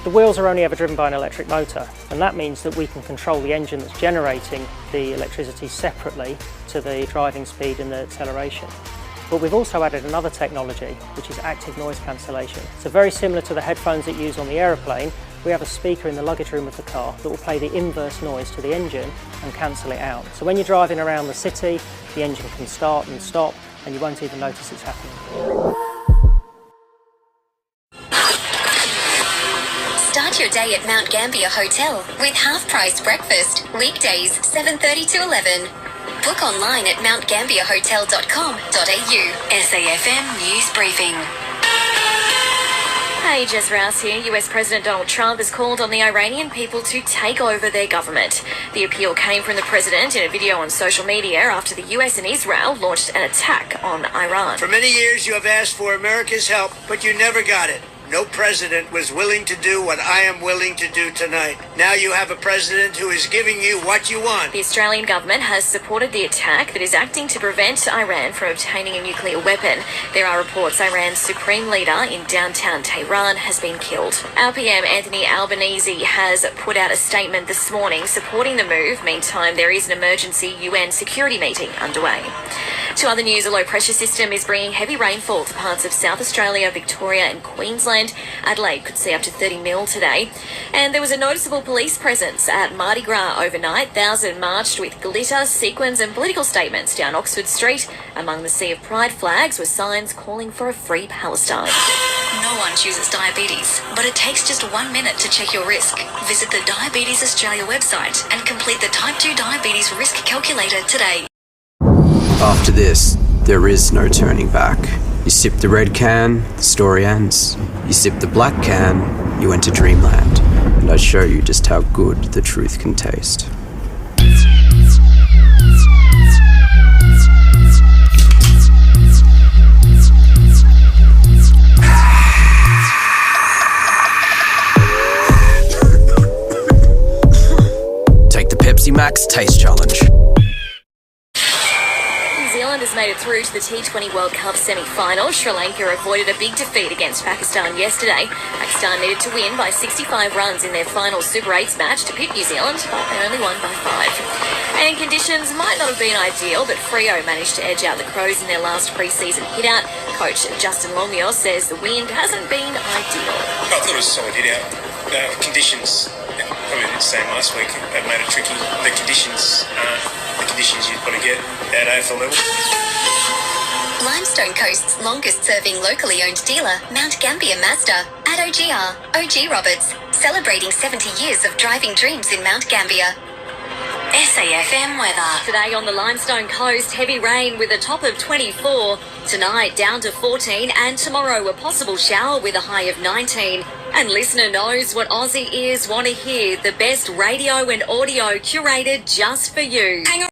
The wheels are only ever driven by an electric motor, and that means that we can control the engine that's generating the electricity separately to the driving speed and the acceleration. But we've also added another technology, which is active noise cancellation. So very similar to the headphones that you use on the aeroplane, we have a speaker in the luggage room of the car that will play the inverse noise to the engine and cancel it out. So when you're driving around the city, the engine can start and stop, and you won't even notice it's happening. Start your day at Mount Gambier Hotel with half-price breakfast, weekdays 7:30 to 11. Book online at mountgambierhotel.com.au. SAFM News Briefing. Hey, Jess, Rouse here. US President Donald Trump has called on the Iranian people to take over their government. The appeal came from the president in a video on social media after the US and Israel launched an attack on Iran. For many years you have asked for America's help, but you never got it. No president was willing to do what I am willing to do tonight. Now you have a president who is giving you what you want. The Australian government has supported the attack that is acting to prevent Iran from obtaining a nuclear weapon. There are reports Iran's supreme leader in downtown Tehran has been killed. Our PM Anthony Albanese has put out a statement this morning supporting the move. Meantime, there is an emergency UN security meeting underway. To other news, a low-pressure system is bringing heavy rainfall to parts of South Australia, Victoria and Queensland. Adelaide could see up to 30 mil today. And there was a noticeable police presence at Mardi Gras overnight. Thousands marched with glitter, sequins and political statements down Oxford Street. Among the sea of pride flags were signs calling for a free Palestine. No one chooses diabetes, but it takes just 1 minute to check your risk. Visit the Diabetes Australia website and complete the Type 2 Diabetes Risk Calculator today. After this, there is no turning back. You sip the red can, the story ends. You sip the black can, you enter dreamland. And I show you just how good the truth can taste. Take the Pepsi Max Taste Challenge. Has made it through to the T20 World Cup semi-final. Sri Lanka avoided a big defeat against Pakistan yesterday. Pakistan needed to win by 65 runs in their final Super 8s match to beat New Zealand, but they only won by 5. And conditions might not have been ideal, but Freo managed to edge out the Crows in their last pre-season hit-out. Coach Justin Longmuir says the wind hasn't been ideal. I thought it was a solid hit-out. Conditions, probably the same last week, have made it tricky. The conditions you'd probably get at AFL level. Limestone Coast's longest-serving locally owned dealer, Mount Gambier Mazda, at OGR, OG Roberts, celebrating 70 years of driving dreams in Mount Gambier. SAFM weather. Today on the Limestone Coast, heavy rain with a top of 24. Tonight down to 14, and tomorrow a possible shower with a high of 19. And listener knows what Aussie ears want to hear. The best radio and audio curated just for you. Hang on.